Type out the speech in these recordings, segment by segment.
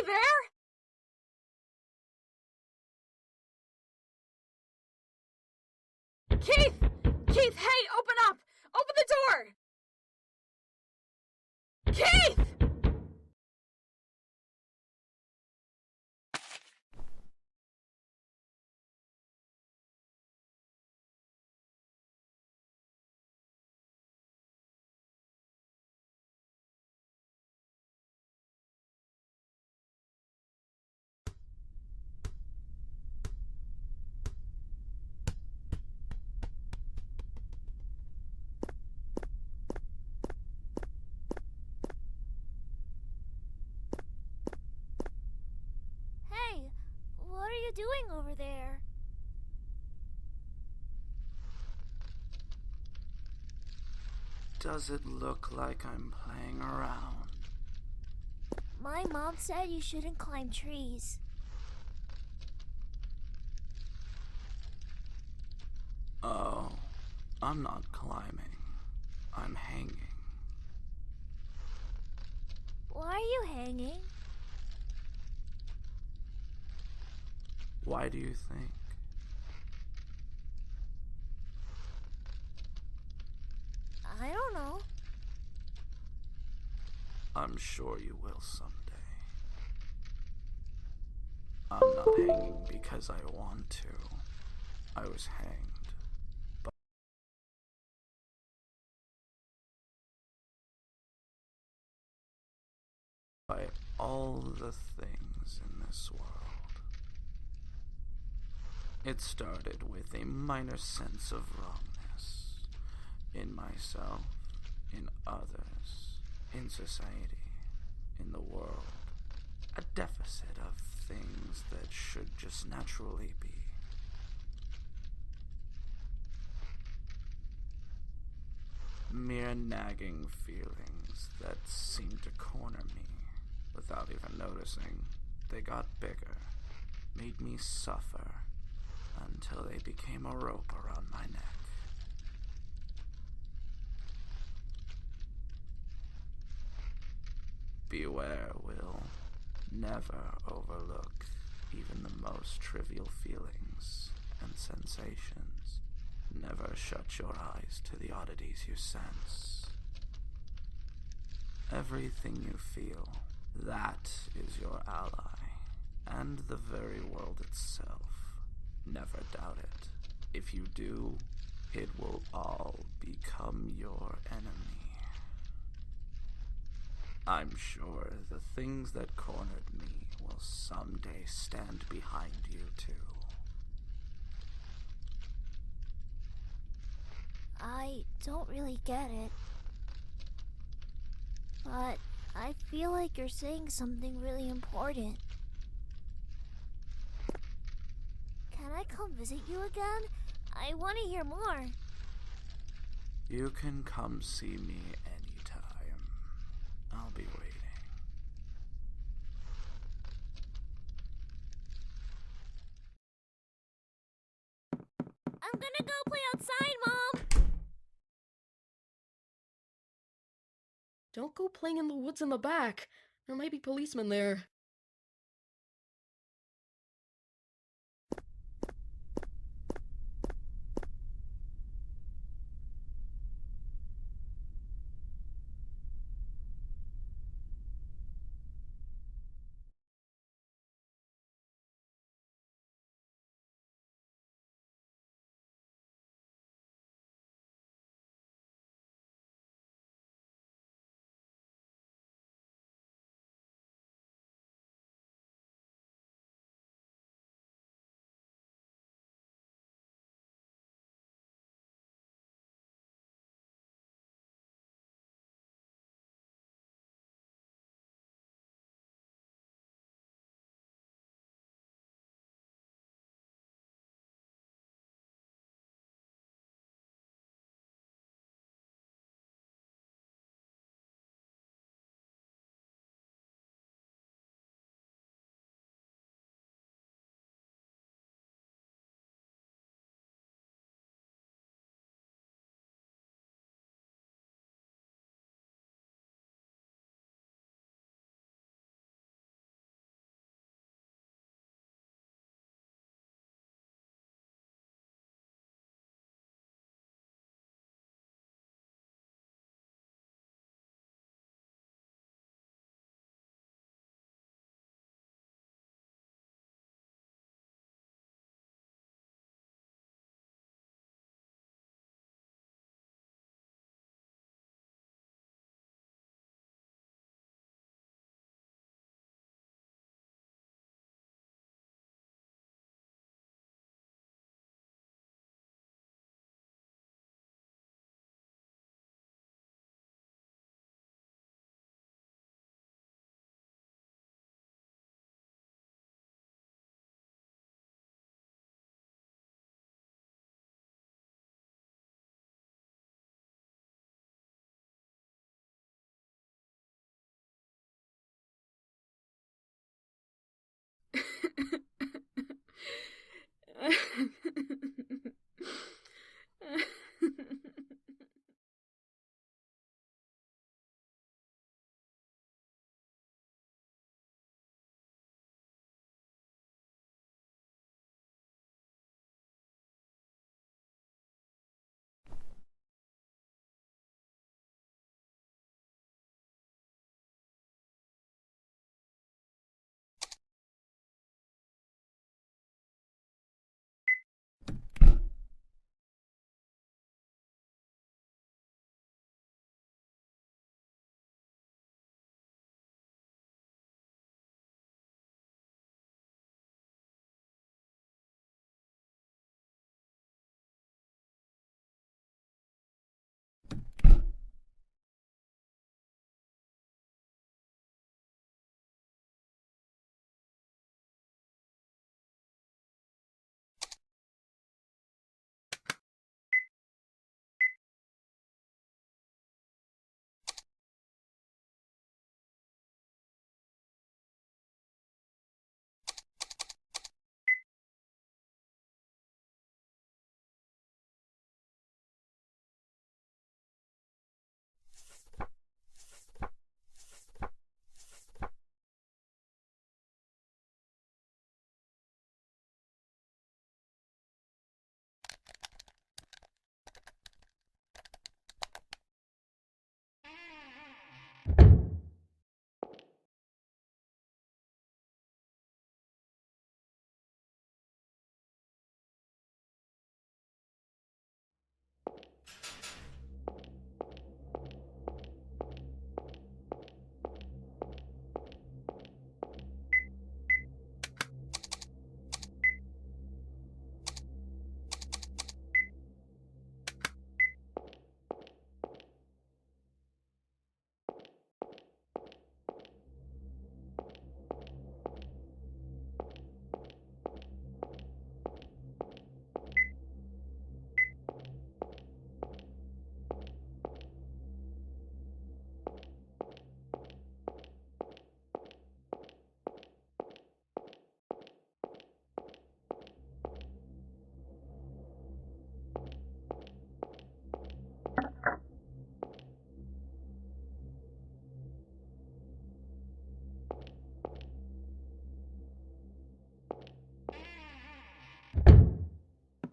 there? Keith! Keith, hey, open up! Open the door! Keith! Hey, what are you doing over there? Does it look like I'm playing around? My mom said you shouldn't climb trees. Oh, I'm not climbing. I'm hanging. Why are you hanging? Why do you think? I don't know. I'm sure you will someday. I'm not hanging because I want to. I was hanged by all the things in this world. It started with a minor sense of wrongness in myself, in others, in society, in the world. A deficit of things that should just naturally be. Mere nagging feelings that seemed to corner me without even noticing. They got bigger, made me suffer, until they became a rope around my neck. Beware, Will. Never overlook even the most trivial feelings and sensations. Never shut your eyes to the oddities you sense. Everything you feel, that is your ally, and the very world itself. Never doubt it. If you do, it will all become your enemy. I'm sure the things that cornered me will someday stand behind you too. I don't really get it. But I feel like you're saying something really important. Can I come visit you again? I want to hear more. You can come see me anytime. I'll be waiting. I'm gonna go play outside, Mom! Don't go playing in the woods in the back. There might be policemen there.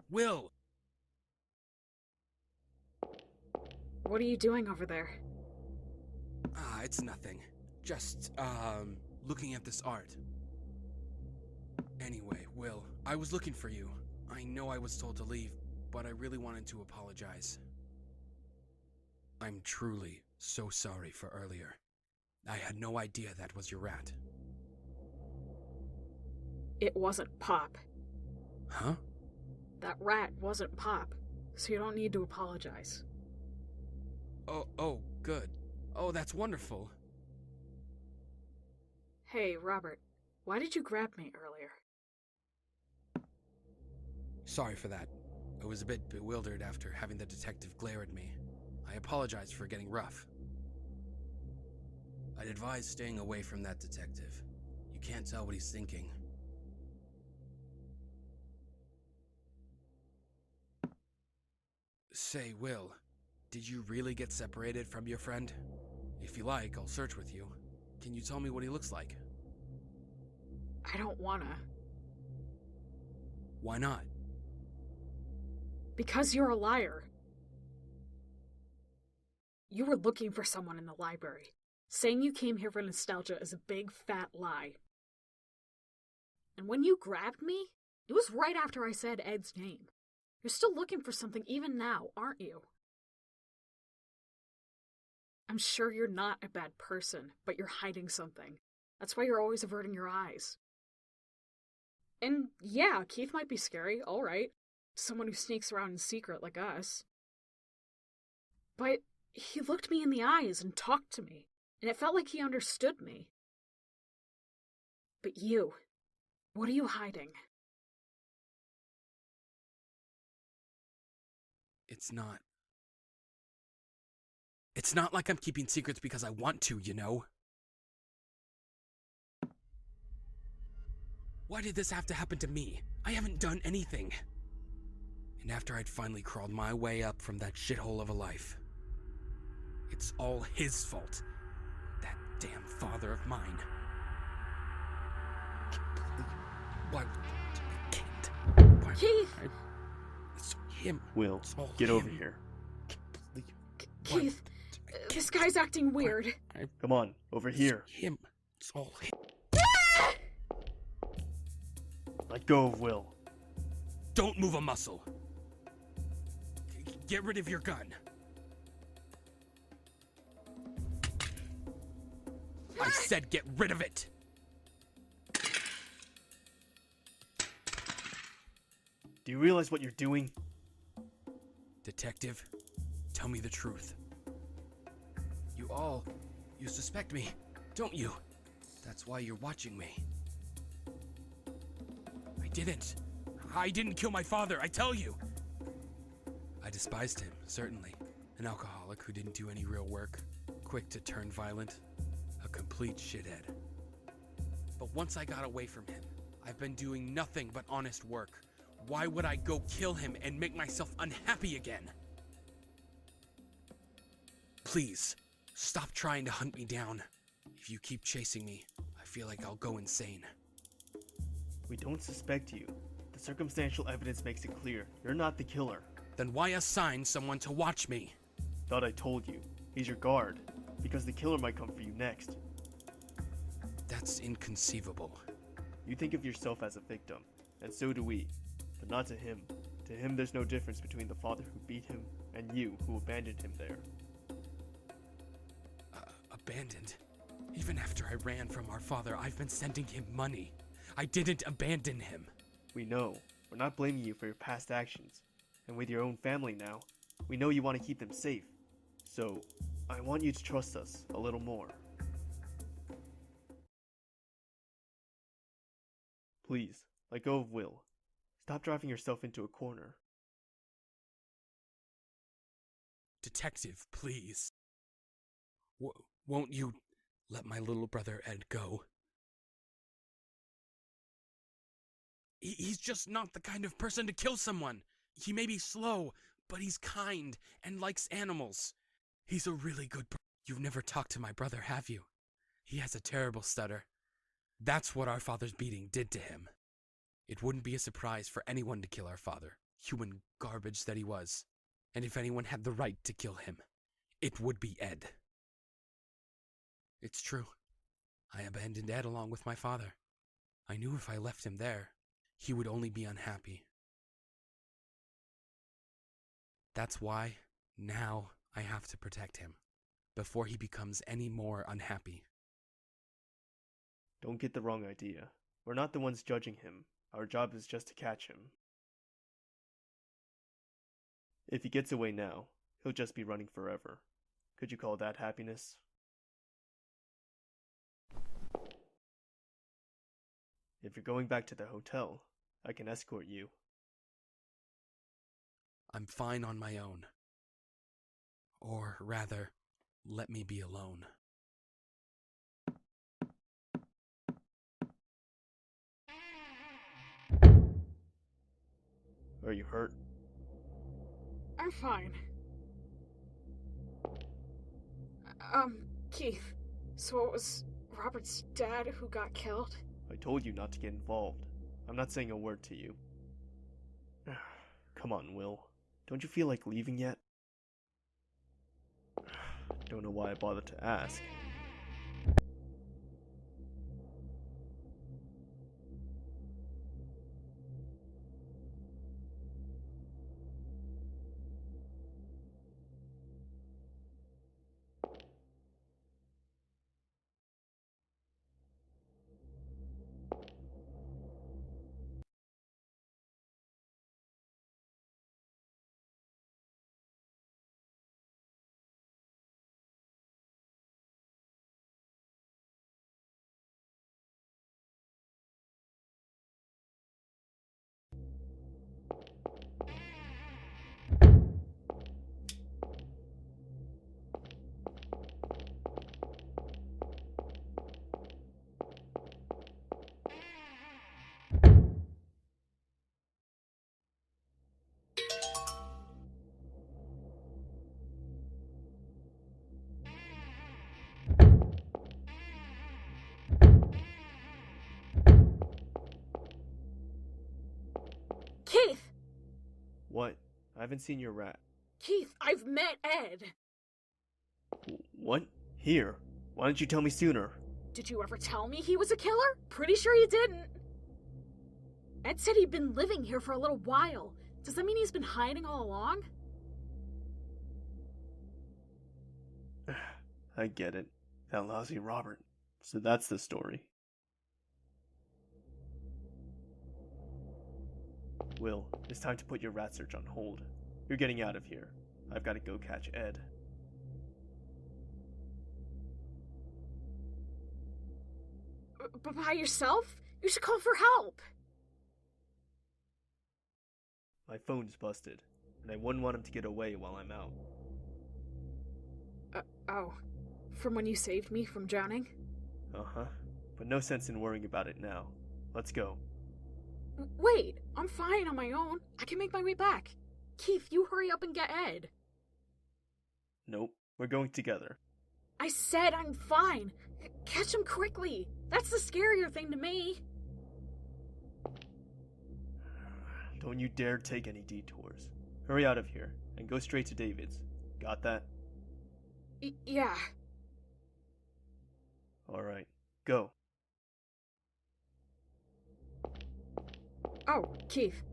Will! What are you doing over there? It's nothing. Just, looking at this art. Anyway, Will, I was looking for you. I know I was told to leave, but I really wanted to apologize. I'm truly so sorry for earlier. I had no idea that was your rat. It wasn't Pop. Huh? That rat wasn't Pop, so you don't need to apologize. Oh, good. Oh, that's wonderful. Hey, Robert, why did you grab me earlier? Sorry for that. I was a bit bewildered after having the detective glare at me. I apologize for getting rough. I'd advise staying away from that detective. You can't tell what he's thinking. Say, Will, did you really get separated from your friend? If you like, I'll search with you. Can you tell me what he looks like? I don't wanna. Why not? Because you're a liar. You were looking for someone in the library. Saying you came here for nostalgia is a big, fat lie. And when you grabbed me, it was right after I said Ed's name. You're still looking for something even now, aren't you? I'm sure you're not a bad person, but you're hiding something. That's why you're always averting your eyes. And yeah, Keith might be scary, alright. Someone who sneaks around in secret like us. But he looked me in the eyes and talked to me, and it felt like he understood me. But you, what are you hiding? It's not like I'm keeping secrets because I want to, you know? Why did this have to happen to me? I haven't done anything. And after I'd finally crawled my way up from that shithole of a life, it's all his fault. That damn father of mine. Why? I can't. Why? Keith! It's him. Will, It's all get over him. here. Keith, this guy's acting weird. Come on, over here. Him. It's all him. Let go of Will. Don't move a muscle. Get rid of your gun. I said get rid of it. Do you realize what you're doing? Detective, tell me the truth. You suspect me, don't you? That's why you're watching me. I didn't kill my father, I tell you. I despised him, certainly. An alcoholic who didn't do any real work, quick to turn violent, a complete shithead. But once I got away from him, I've been doing nothing but honest work. Why would I go kill him and make myself unhappy again? Please, stop trying to hunt me down. If you keep chasing me, I feel like I'll go insane. We don't suspect you. The circumstantial evidence makes it clear. You're not the killer. Then why assign someone to watch me? Thought I told you. He's your guard. Because the killer might come for you next. That's inconceivable. You think of yourself as a victim, and so do we. But not to him. To him, there's no difference between the father who beat him and you who abandoned him there. Abandoned? Even after I ran from our father, I've been sending him money. I didn't abandon him. We know. We're not blaming you for your past actions. And with your own family now, we know you want to keep them safe. So, I want you to trust us a little more. Please, let go of Will. Stop driving yourself into a corner. Detective, please. Won't you let my little brother Ed go? He's just not the kind of person to kill someone. He may be slow, but he's kind and likes animals. He's a really good person. You've never talked to my brother, have you? He has a terrible stutter. That's what our father's beating did to him. It wouldn't be a surprise for anyone to kill our father, human garbage that he was. And if anyone had the right to kill him, it would be Ed. It's true. I abandoned Ed along with my father. I knew if I left him there, he would only be unhappy. That's why, now, I have to protect him, before he becomes any more unhappy. Don't get the wrong idea. We're not the ones judging him. Our job is just to catch him. If he gets away now, he'll just be running forever. Could you call that happiness? If you're going back to the hotel, I can escort you. I'm fine on my own. Or rather, let me be alone. Are you hurt? I'm fine. Keith, so it was Robert's dad who got killed? I told you not to get involved. I'm not saying a word to you. Come on, Will. Don't you feel like leaving yet? Don't know why I bothered to ask. Keith! What? I haven't seen your rat. Keith, I've met Ed. What? Here? Why didn't you tell me sooner? Did you ever tell me he was a killer? Pretty sure you didn't. Ed said he'd been living here for a little while. Does that mean he's been hiding all along? I get it. That lousy Robert. So that's the story. Will, it's time to put your rat search on hold. You're getting out of here. I've got to go catch Ed. But by yourself? You should call for help. My phone's busted, and I wouldn't want him to get away while I'm out. Oh. From when you saved me from drowning? Uh-huh. But no sense in worrying about it now. Let's go. Wait, I'm fine on my own. I can make my way back. Keith, you hurry up and get Ed. Nope, we're going together. I said I'm fine. Catch him quickly. That's the scarier thing to me. Don't you dare take any detours. Hurry out of here, and go straight to David's. Got that? Yeah. Alright, go. Oh, Keith.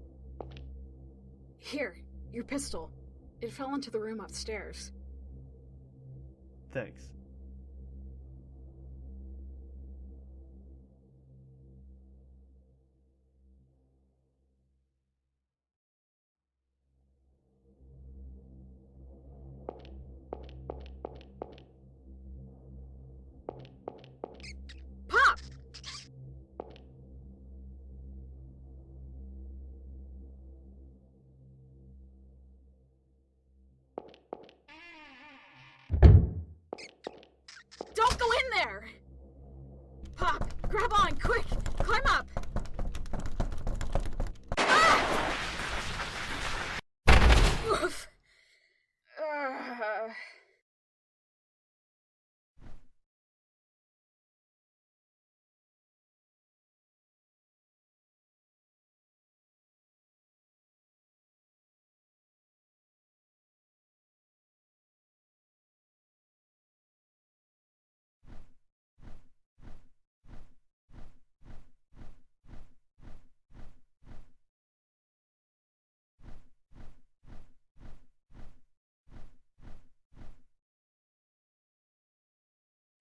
Here, your pistol. It fell into the room upstairs. Thanks. Pop! Don't go in there! Pop, grab on, quick! Climb up! Ah! Oof.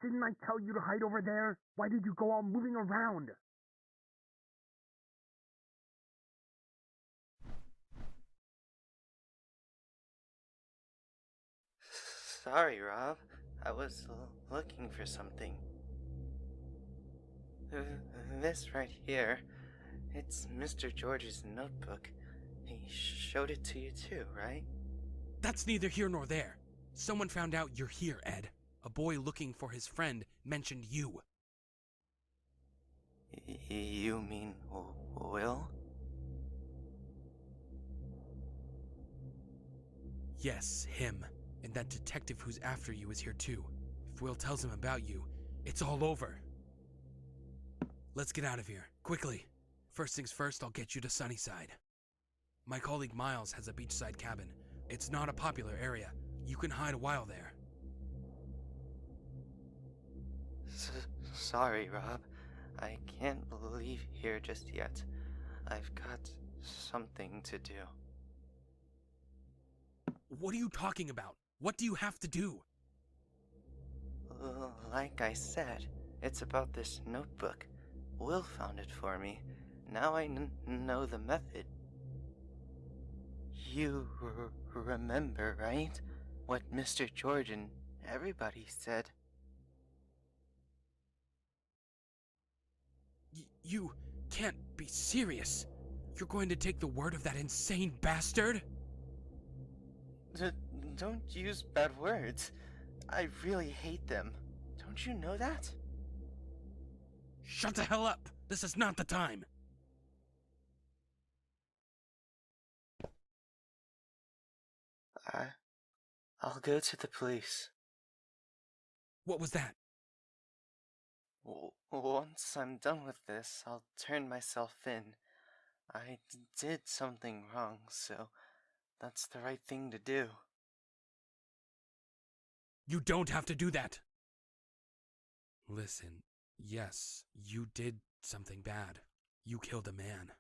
Didn't I tell you to hide over there? Why did you go all moving around? Sorry, Rob. I was looking for something. This right here, it's Mr. George's notebook. He showed it to you too, right? That's neither here nor there. Someone found out you're here, Ed. A boy looking for his friend mentioned you. You mean Will? Yes, him. And that detective who's after you is here too. If Will tells him about you, it's all over. Let's get out of here, quickly. First things first, I'll get you to Sunnyside. My colleague Miles has a beachside cabin. It's not a popular area. You can hide a while there. Sorry, Rob. I can't leave here just yet. I've got something to do. What are you talking about? What do you have to do? Like I said, it's about this notebook. Will found it for me. Now I know the method. You remember, right? What Mr. George and everybody said. You can't be serious. You're going to take the word of that insane bastard? Don't use bad words. I really hate them. Don't you know that? Shut the hell up! This is not the time! I'll go to the police. What was that? Once I'm done with this, I'll turn myself in. I did something wrong, so that's the right thing to do. You don't have to do that. Listen, yes, you did something bad. You killed a man.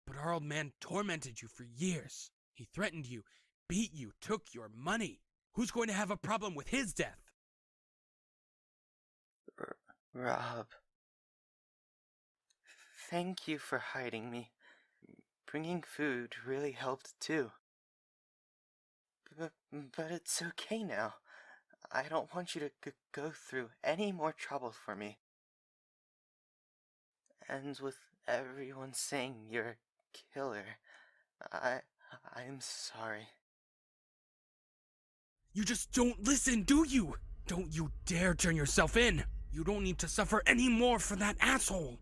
But our old man tormented you for years. He threatened you, beat you, took your money. Who's going to have a problem with his death? Rob. Thank you for hiding me. Bringing food really helped too. But it's okay now. I don't want you to go through any more trouble for me. Ends with everyone saying you're a killer. I'm sorry. You just don't listen, do you? Don't you dare turn yourself in. You don't need to suffer any more for that asshole.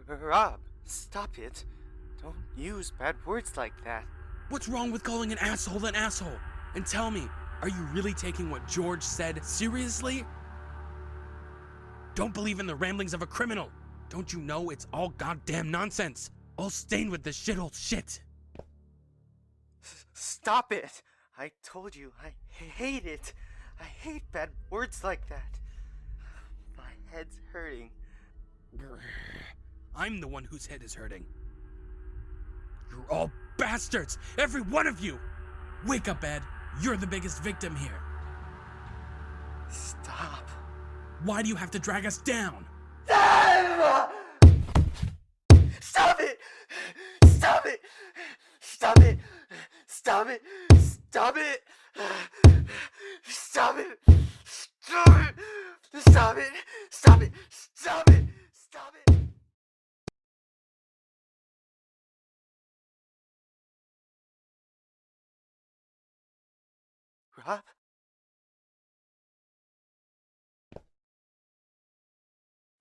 Rob, stop it. Don't use bad words like that. What's wrong with calling an asshole? And tell me, are you really taking what George said seriously? Don't believe in the ramblings of a criminal. Don't you know it's all goddamn nonsense? All stained with this shithole shit. Stop it! I told you, I hate it. I hate bad words like that. My head's hurting. I'm the one whose head is hurting. You're all bastards! Every one of you! Wake up, Ed. You're the biggest victim here. Stop. Why do you have to drag us down? Stop it! Stop it! Stop it! Stop it! Stop it! Stop it! Stop it! Stop it! Stop it! Stop it! Stop it! Rob?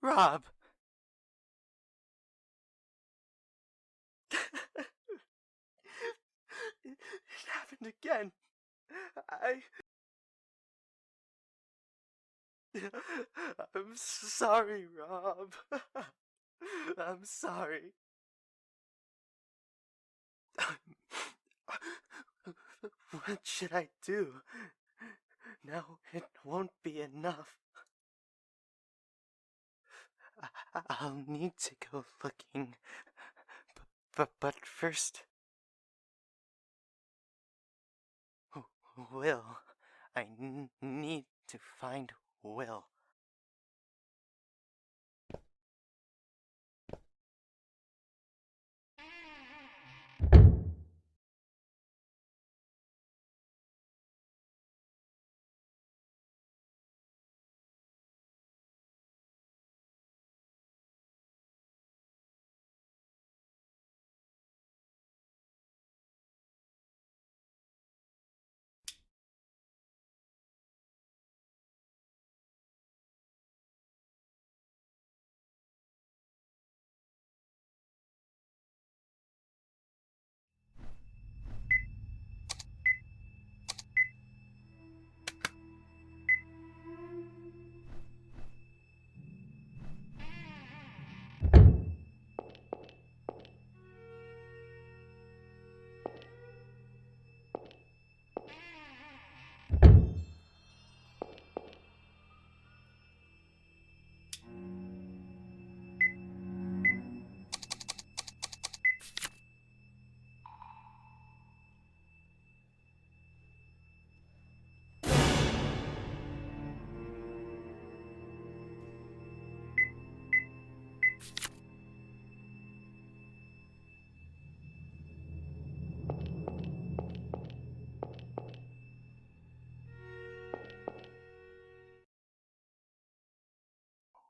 Rob! It happened again. I'm sorry, Rob. I'm sorry. What should I do? Now it won't be enough. I'll need to go looking. But first... Will. I need to find Will.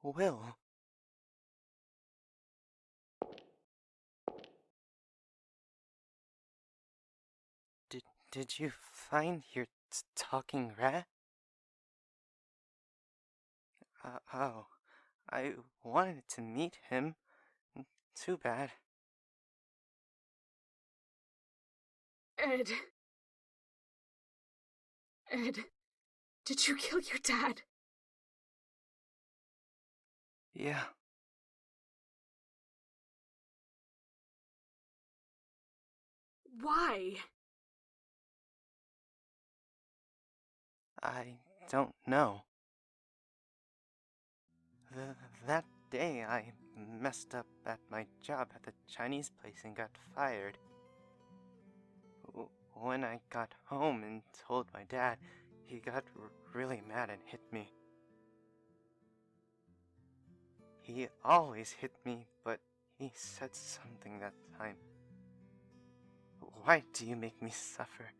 Will. Did you find your talking rat? Oh, I wanted to meet him. Too bad. Ed. Ed, did you kill your dad? Yeah. Why? I don't know. That day I messed up at my job at the Chinese place and got fired. When I got home and told my dad, he got really mad and hit me. He always hit me, but he said something that time. Why do you make me suffer?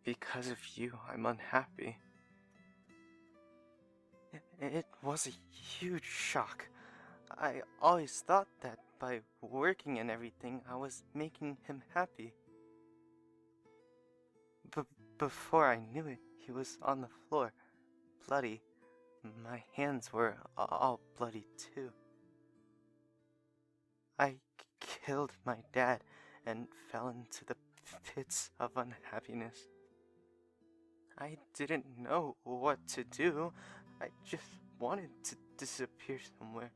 Because of you, I'm unhappy. It was a huge shock. I always thought that by working and everything, I was making him happy. Before I knew it, he was on the floor, bloody. My hands were all bloody too. I killed my dad and fell into the pits of unhappiness. I didn't know what to do. I just wanted to disappear somewhere.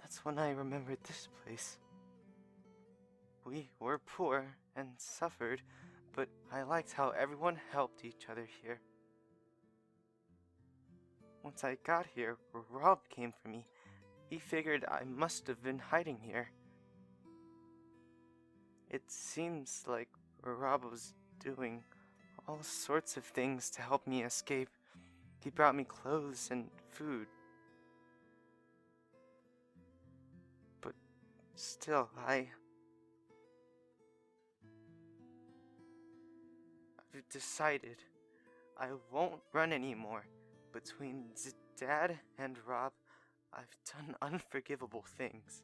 That's when I remembered this place. We were poor and suffered, but I liked how everyone helped each other here. Once I got here, Rob came for me. He figured I must have been hiding here. It seems like Rob was doing all sorts of things to help me escape. He brought me clothes and food. But still, I've decided I won't run anymore. Between Dad and Rob, I've done unforgivable things.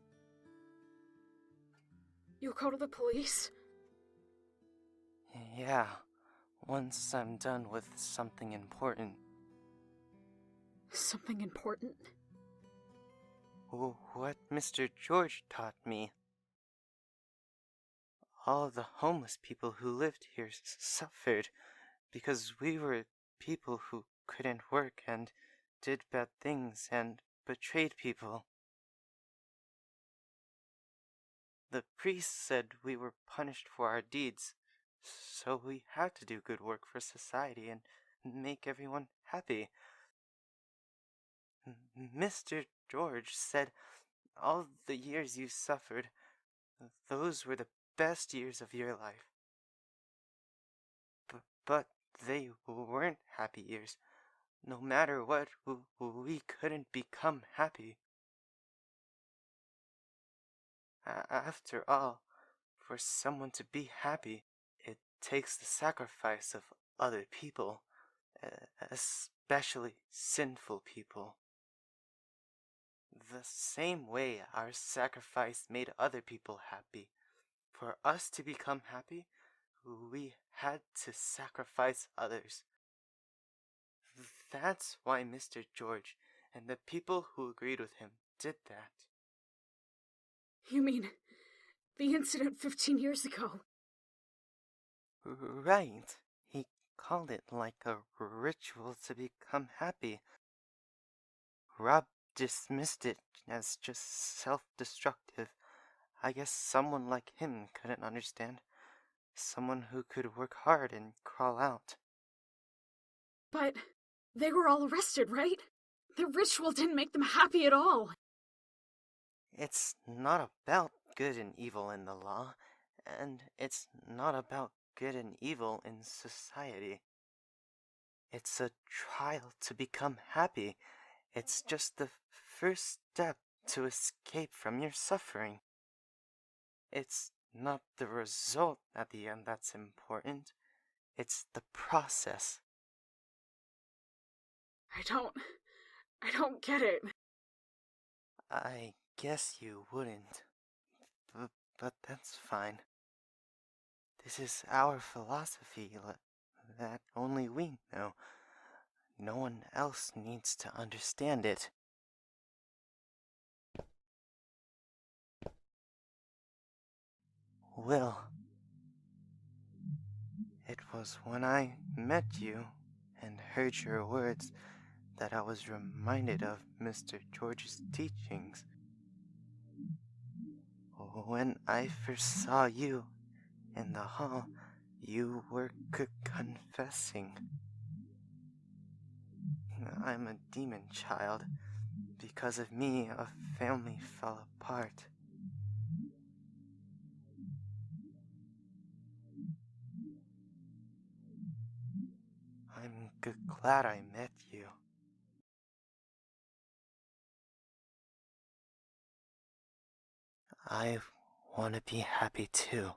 You'll go to the police? Yeah, once I'm done with something important. Something important? What Mr. George taught me. All the homeless people who lived here suffered because we were people who couldn't work and did bad things and betrayed people. The priest said we were punished for our deeds, so we had to do good work for society and make everyone happy. Mr. George said all the years you suffered, those were the best years of your life. But they weren't happy years. No matter what, we couldn't become happy. After all, for someone to be happy, it takes the sacrifice of other people, especially sinful people. The same way our sacrifice made other people happy. For us to become happy, we had to sacrifice others. That's why Mr. George and the people who agreed with him did that. You mean the incident 15 years ago? Right. He called it like a ritual to become happy. Rob dismissed it as just self-destructive. I guess someone like him couldn't understand. Someone who could work hard and crawl out. But they were all arrested, right? The ritual didn't make them happy at all. It's not about good and evil in the law, and it's not about good and evil in society. It's a trial to become happy. It's just the first step to escape from your suffering. It's not the result at the end that's important. It's the process. I don't get it. I guess you wouldn't. But that's fine. This is our philosophy that only we know. No one else needs to understand it. Will, it was when I met you and heard your words that I was reminded of Mr. George's teachings. When I first saw you, in the hall, you were confessing. I'm a demon child. Because of me, a family fell apart. I'm glad I met you. I want to be happy too.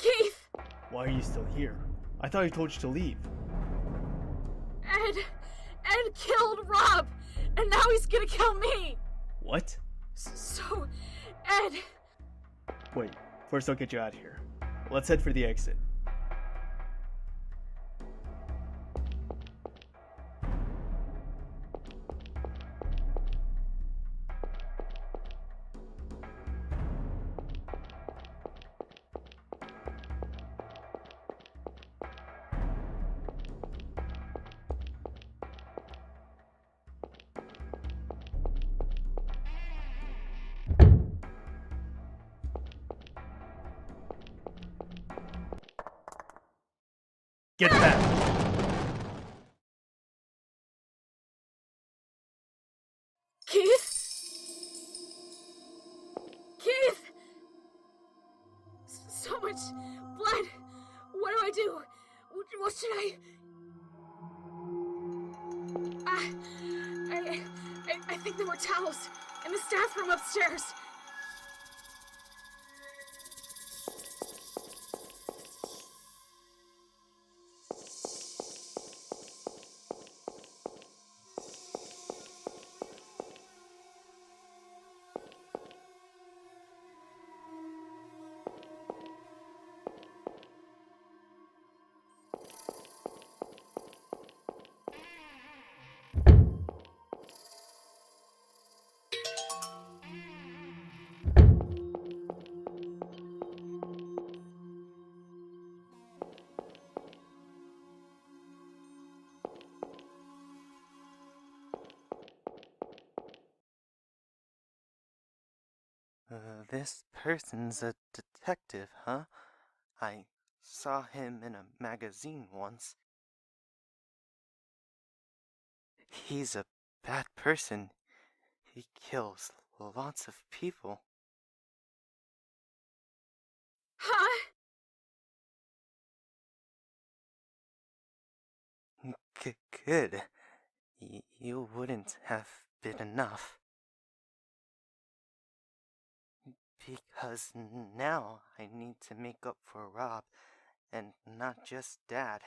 Keith! Why are you still here? I thought I told you to leave. Ed killed Rob! And now he's gonna kill me! What? So, Ed... Wait, first I'll get you out of here. Let's head for the exit. Get back! Keith? Keith! So much blood! What do I do? What should I... I think there were towels in the staff room upstairs. This person's a detective, huh? I saw him in a magazine once. He's a bad person. He kills lots of people. Huh? Good. You wouldn't have been enough. Because now I need to make up for Rob, and not just Dad.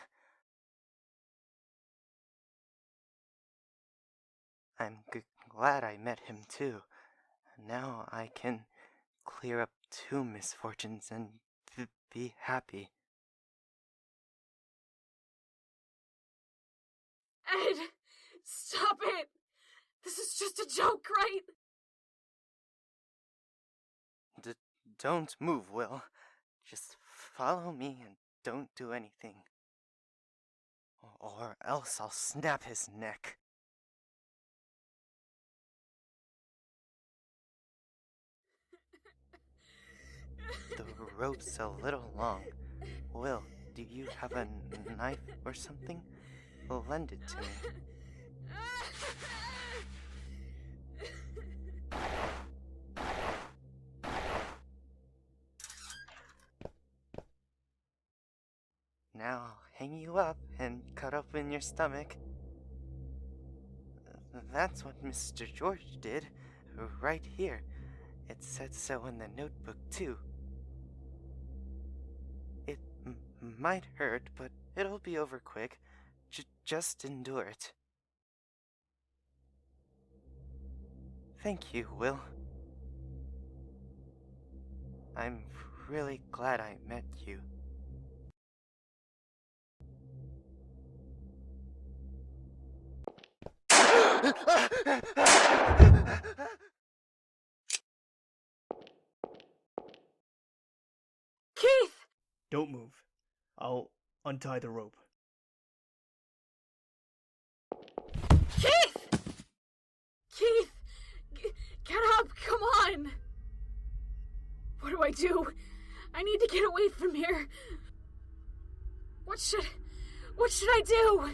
I'm glad I met him too. Now I can clear up 2 misfortunes and be happy. Ed! Stop it! This is just a joke, right? Don't move, Will. Just follow me and don't do anything. Or else I'll snap his neck. The rope's a little long. Will, do you have a knife or something? Lend it to me. Now I'll hang you up and cut open your stomach. That's what Mr. George did, right here. It said so in the notebook, too. It might hurt, but it'll be over quick. Just endure it. Thank you, Will. I'm really glad I met you. Keith! Don't move. I'll untie the rope. Keith! Keith! Get up! Come on! What do I do? I need to get away from here. What should I do?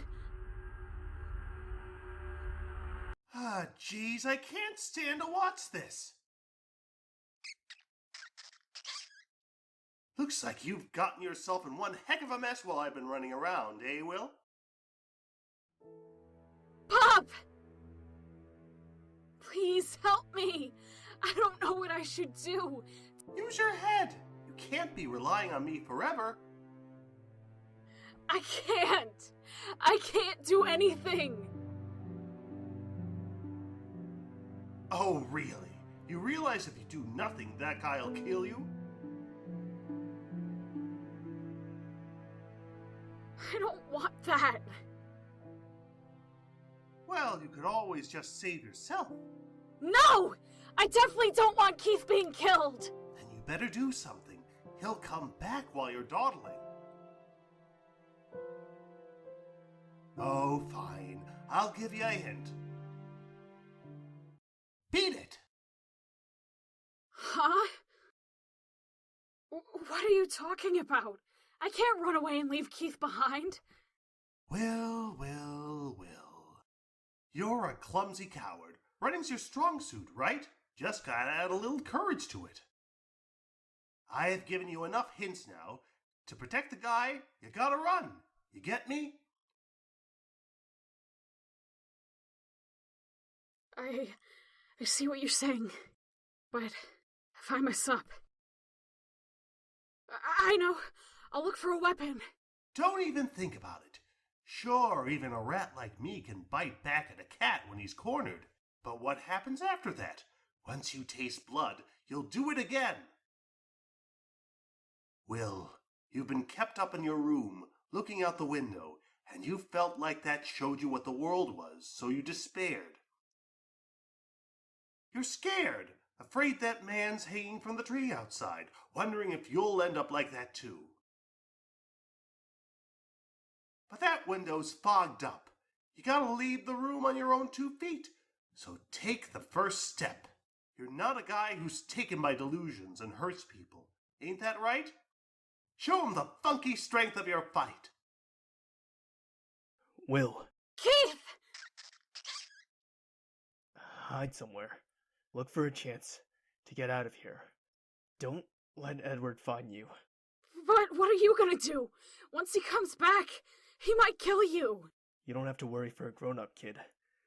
Ah, jeez, I can't stand to watch this. Looks like you've gotten yourself in one heck of a mess while I've been running around, eh, Will? Pop! Please help me. I don't know what I should do. Use your head. You can't be relying on me forever. I can't. I can't do anything. Oh, really? You realize if you do nothing, that guy'll kill you? I don't want that. Well, you could always just save yourself. No! I definitely don't want Keith being killed. Then you better do something. He'll come back while you're dawdling. Oh, fine. I'll give you a hint. Beat it! Huh? What are you talking about? I can't run away and leave Keith behind. Well, well, well. You're a clumsy coward. Running's your strong suit, right? Just gotta add a little courage to it. I have given you enough hints now. To protect the guy, you gotta run. You get me? I see what you're saying, but if I mess up... I know. I'll look for a weapon. Don't even think about it. Sure, even a rat like me can bite back at a cat when he's cornered. But what happens after that? Once you taste blood, you'll do it again. Will, you've been kept up in your room, looking out the window, and you felt like that showed you what the world was, so you despaired. You're scared, afraid that man's hanging from the tree outside, wondering if you'll end up like that too. But that window's fogged up. You gotta leave the room on your own 2 feet. So take the first step. You're not a guy who's taken by delusions and hurts people. Ain't that right? Show 'em the funky strength of your fight. Will, Keith! hide somewhere. Look for a chance to get out of here. Don't let Edward find you. But what are you gonna do? Once he comes back, he might kill you. You don't have to worry for a grown-up, kid.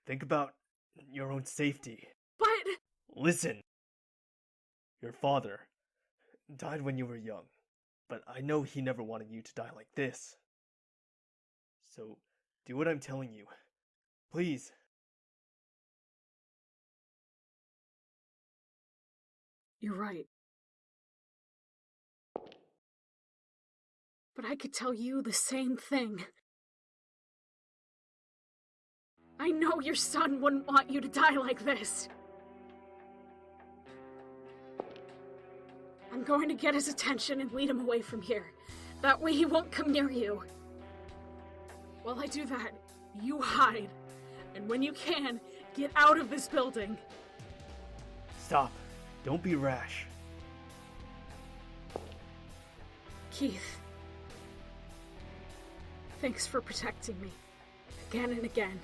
Think about your own safety. But... Listen! Your father died when you were young, but I know he never wanted you to die like this. So, do what I'm telling you. Please. You're right. But I could tell you the same thing. I know your son wouldn't want you to die like this. I'm going to get his attention and lead him away from here. That way he won't come near you. While I do that, you hide. And when you can, get out of this building. Stop. Don't be rash. Keith. Thanks for protecting me. Again and again.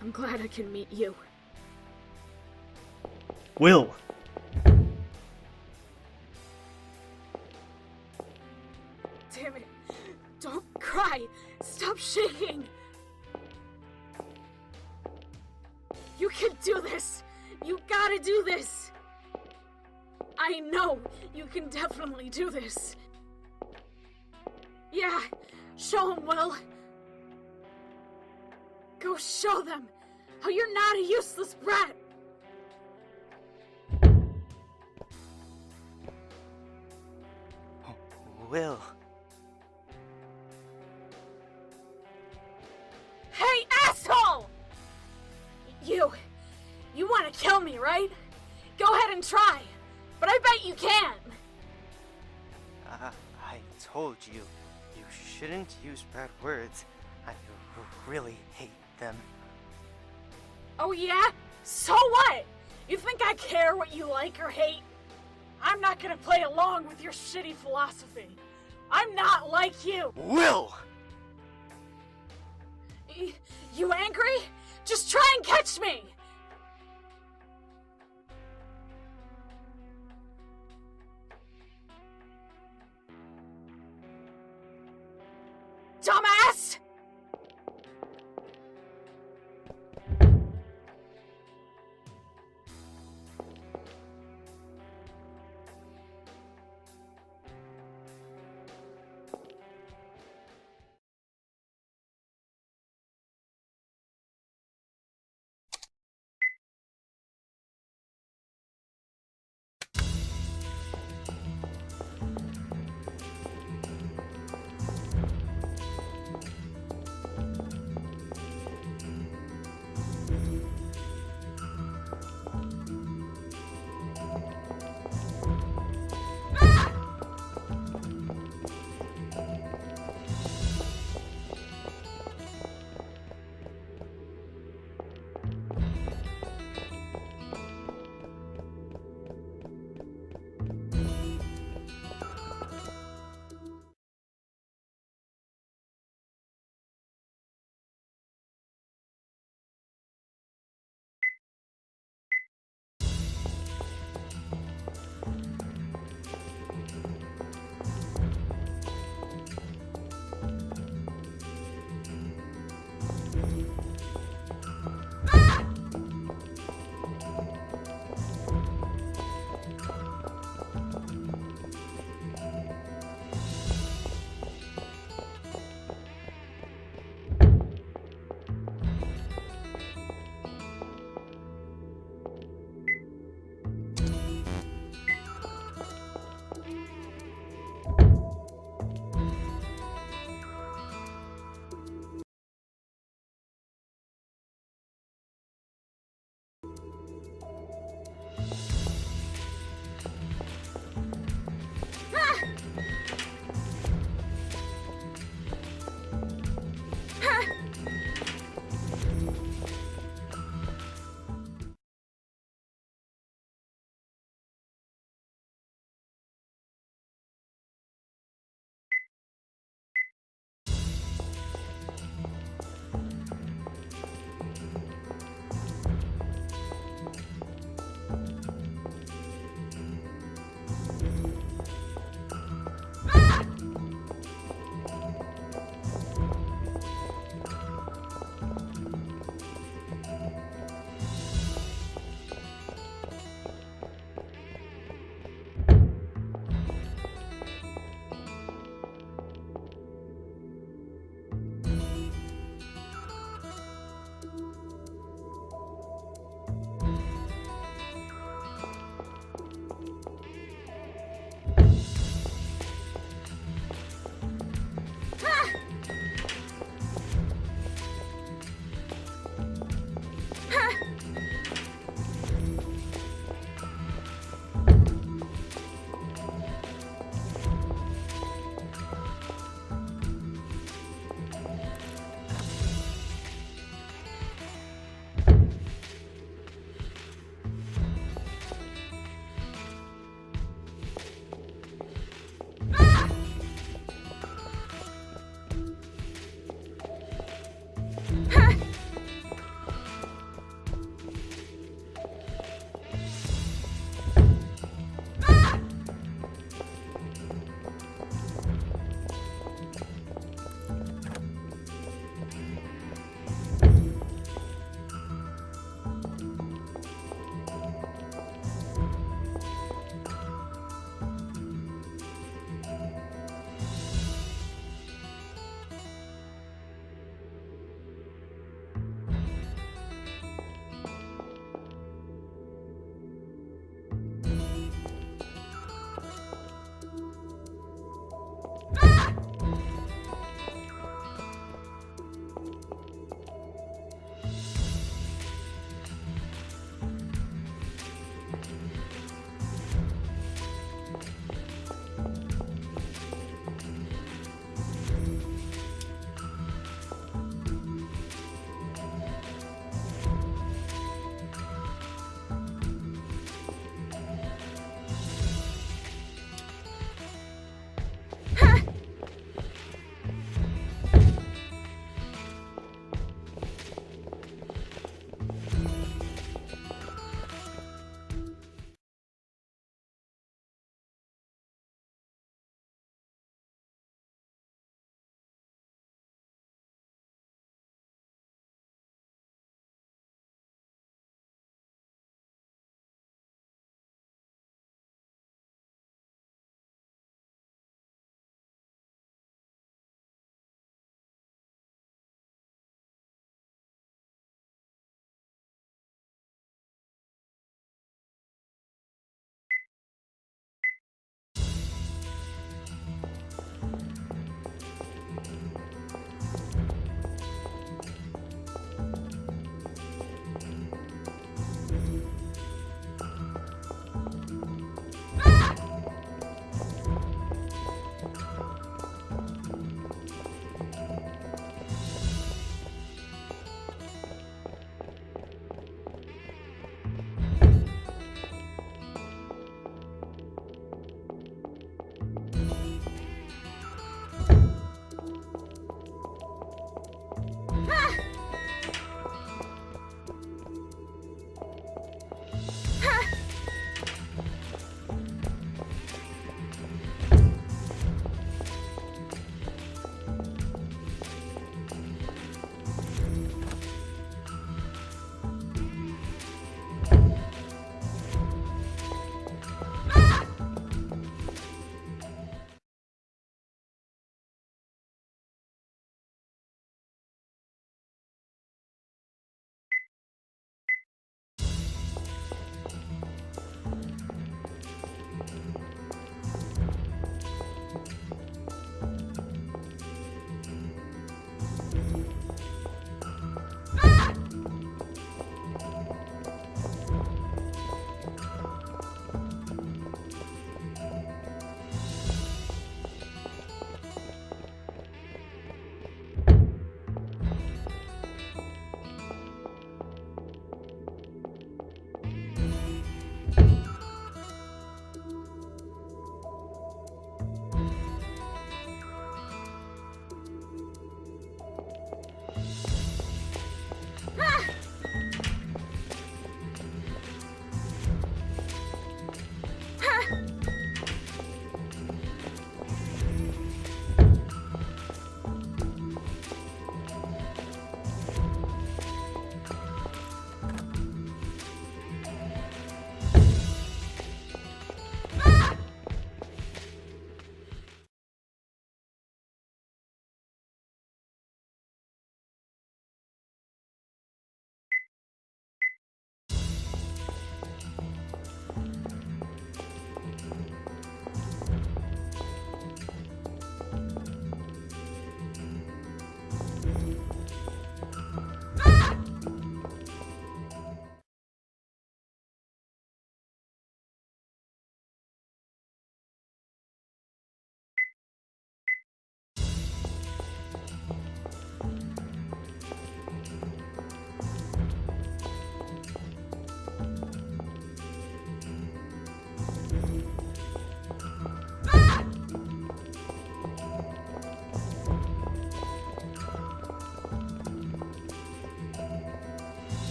I'm glad I can meet you. Will! Damn it. Don't cry. Stop shaking. You can do this. You gotta do this. I know you can definitely do this. Yeah, show them, Will. Go show them how you're not a useless brat. Will. Hey, asshole! You want to kill me, right? Go ahead and try, but I bet you can. I told you, you shouldn't use bad words. I really hate them. Oh yeah? So what? You think I care what you like or hate? I'm not gonna play along with your shitty philosophy. I'm not like you. Will! You angry? Just try and catch me! Dumbass!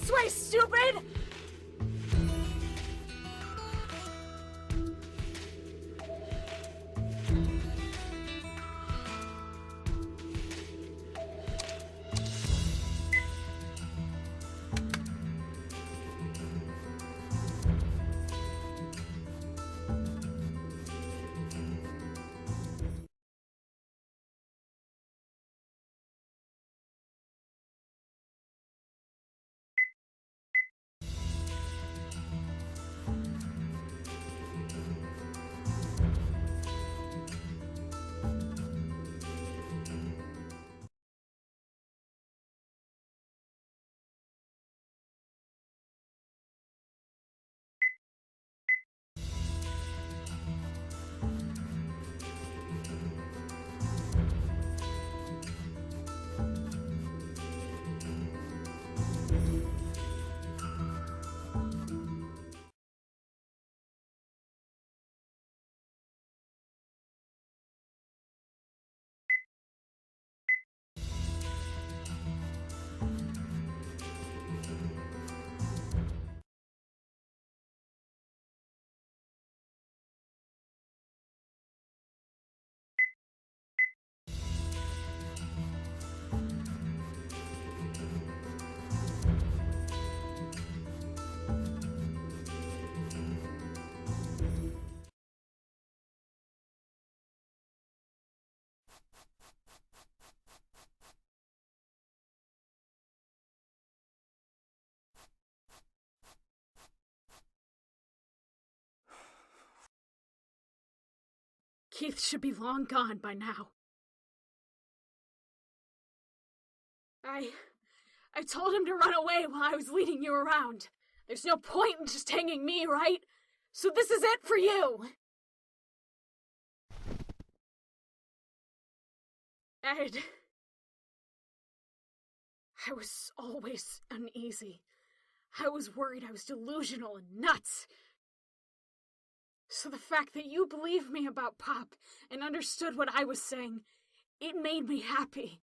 this way, stupid! Keith should be long gone by now. I told him to run away while I was leading you around. There's no point in just hanging me, right? So this is it for you! Ed... I was always uneasy. I was worried I was delusional and nuts. So the fact that you believed me about Pop and understood what I was saying, it made me happy.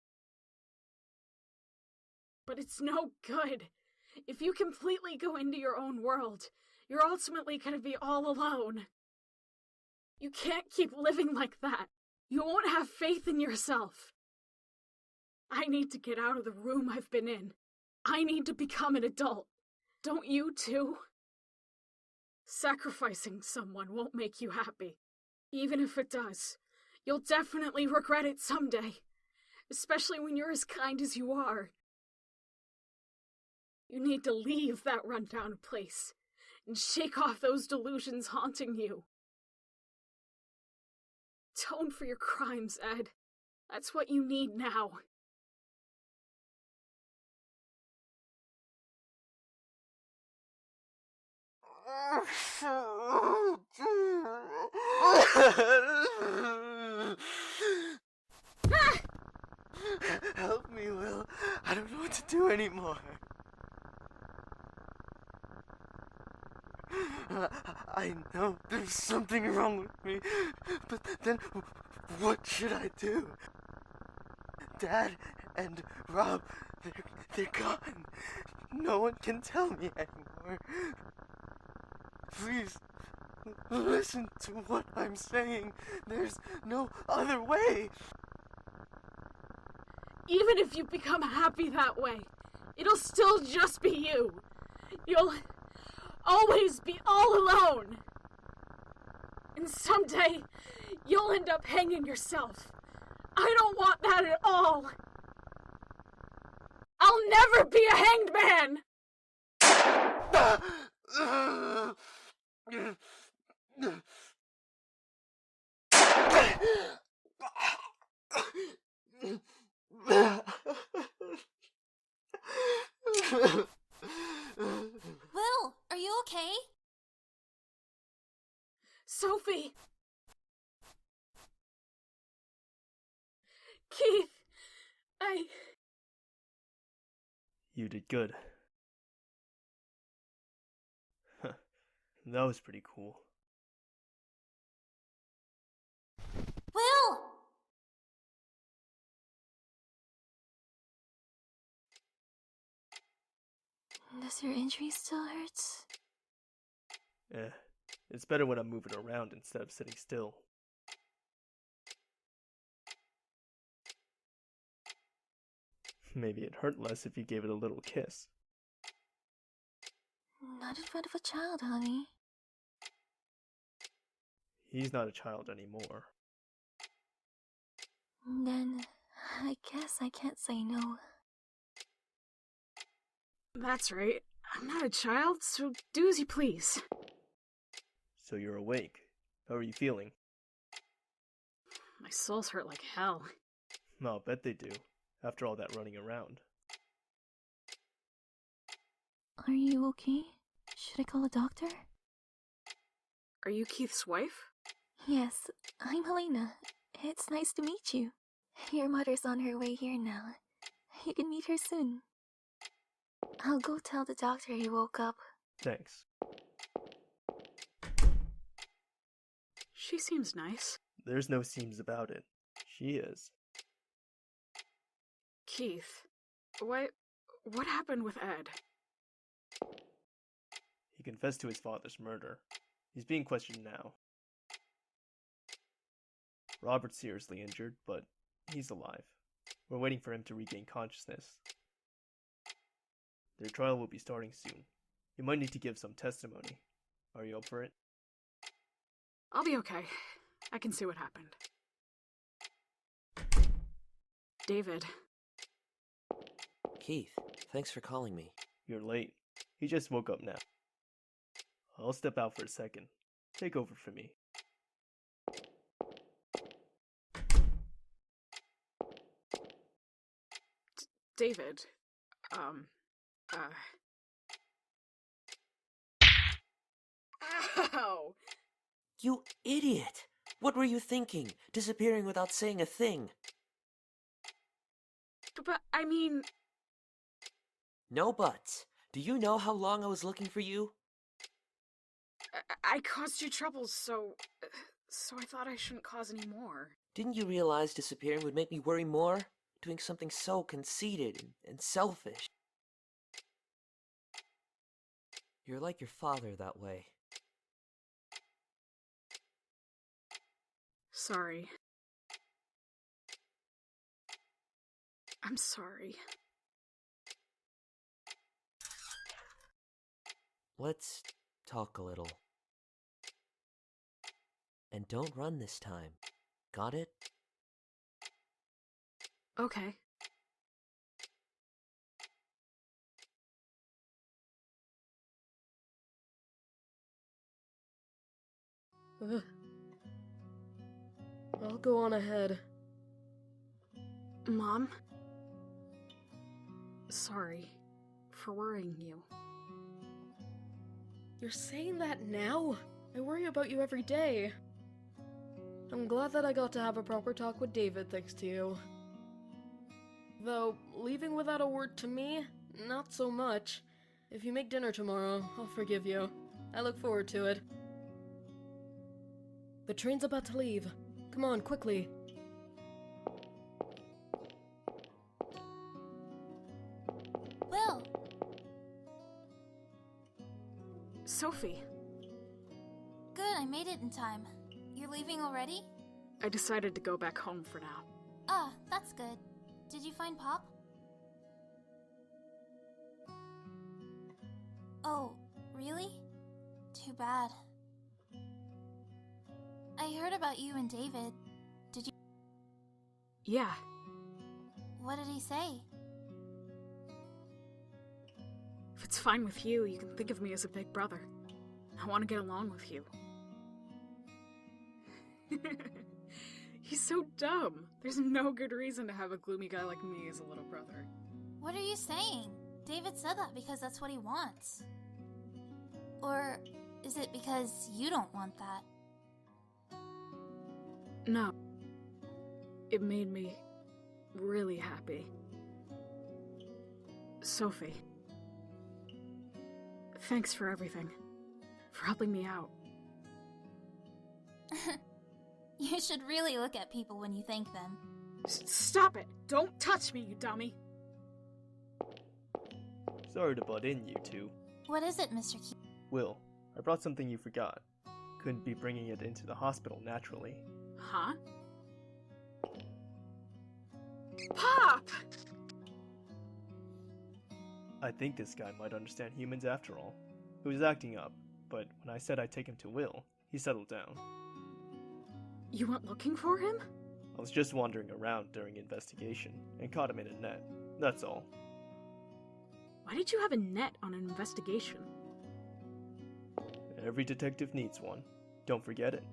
But it's no good. If you completely go into your own world, you're ultimately going to be all alone. You can't keep living like that. You won't have faith in yourself. I need to get out of the room I've been in. I need to become an adult. Don't you too? Sacrificing someone won't make you happy. Even if it does, you'll definitely regret it someday. Especially when you're as kind as you are. You need to leave that rundown place and shake off those delusions haunting you. Atone for your crimes, Ed. That's what you need now. Help me, Will. I don't know what to do anymore. I know there's something wrong with me, but then what should I do? Dad and Rob, they're gone. No one can tell me anymore. Please, listen to what I'm saying. There's no other way. Even if you become happy that way, it'll still just be you. You'll always be all alone. And someday, you'll end up hanging yourself. I don't want that at all. I'll never be a hanged man! Will, are you okay? Sophie! Keith! You did good. That was pretty cool. Will! Does your injury still hurt? It's better when I'm moving around instead of sitting still. Maybe it'd hurt less if you gave it a little kiss. Not in front of a child, honey. He's not a child anymore. Then, I guess I can't say no. That's right. I'm not a child, so do as you please. So you're awake. How are you feeling? My soul's hurt like hell. I'll bet they do, after all that running around. Are you okay? Should I call a doctor? Are you Keith's wife? Yes, I'm Helena. It's nice to meet you. Your mother's on her way here now. You can meet her soon. I'll go tell the doctor he woke up. Thanks. She seems nice. There's no seems about it. She is. Keith, what happened with Ed? He confessed to his father's murder. He's being questioned now. Robert's seriously injured, but he's alive. We're waiting for him to regain consciousness. Their trial will be starting soon. You might need to give some testimony. Are you up for it? I'll be okay. I can see what happened. David. Keith, thanks for calling me. You're late. He just woke up now. I'll step out for a second. Take over for me. David. Ow! You idiot! What were you thinking? Disappearing without saying a thing. But, I mean... No buts. Do you know how long I was looking for you? I caused you trouble, so I thought I shouldn't cause any more. Didn't you realize disappearing would make me worry more? Doing something so conceited and selfish. You're like your father that way. Sorry. I'm sorry. Let's talk a little. And don't run this time. Got it? Okay. I'll go on ahead. Mom? Sorry for worrying you. You're saying that now? I worry about you every day. I'm glad that I got to have a proper talk with David thanks to you. Though, leaving without a word to me, not so much. If you make dinner tomorrow, I'll forgive you. I look forward to it. The train's about to leave. Come on, quickly. Will! Sophie, Good, I made it in time. You're leaving already? I decided to go back home for now. Ah, that's good. Did you find Pop? Oh, really? Too bad. I heard about you and David. Did you? Yeah, What did he say? if it's fine with you, you can think of me as a big brother. I want to get along with you. He's so dumb. There's no good reason to have a gloomy guy like me as a little brother. What are you saying? David said that because that's what he wants. Or is it because you don't want that? No. It made me really happy. Sophie. Thanks for everything. For helping me out. You should really look at people when you thank them. Stop it! Don't touch me, you dummy! Sorry to butt in, you two. What is it, Mr. Keith? Will, I brought something you forgot. Couldn't be bringing it into the hospital naturally. Huh? Pop! I think this guy might understand humans after all. He was acting up, but when I said I'd take him to Will, he settled down. You went looking for him? I was just wandering around during investigation and caught him in a net. That's all. Why did you have a net on an investigation? Every detective needs one. Don't forget it.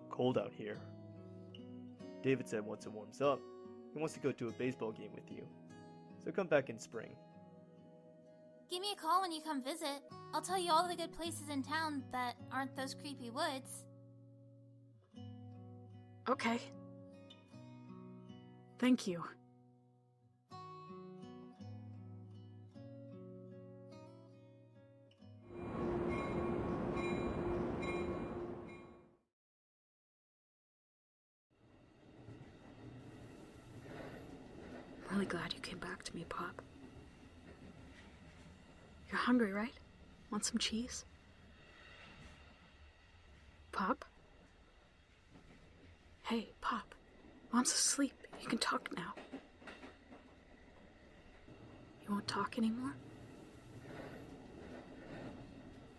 Cold out here. David said once it warms up, he wants to go to a baseball game with you. So come back in spring. Give me a call when you come visit. I'll tell you all the good places in town that aren't those creepy woods. Okay. Thank you. I'm really glad you came back to me, Pop. You're hungry, right? Want some cheese? Pop? Hey, Pop. Mom's asleep. You can talk now. You won't talk anymore?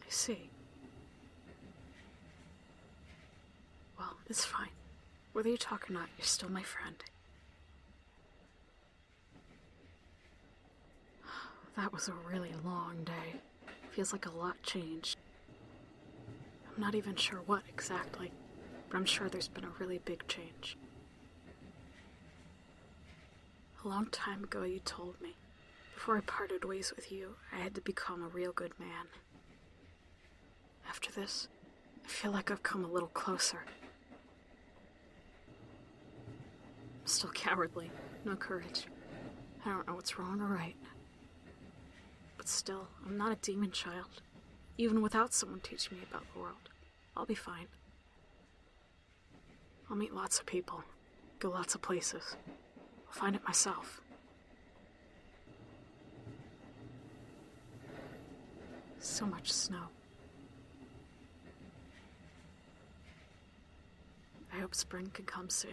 I see. Well, it's fine. Whether you talk or not, you're still my friend. That was a really long day. Feels like a lot changed. I'm not even sure what exactly, but I'm sure there's been a really big change. A long time ago you told me, before I parted ways with you, I had to become a real good man. After this, I feel like I've come a little closer. I'm still cowardly, no courage. I don't know what's wrong or right. But still, I'm not a demon child. Even without someone teaching me about the world, I'll be fine. I'll meet lots of people, go lots of places. I'll find it myself. So much snow. I hope spring can come soon.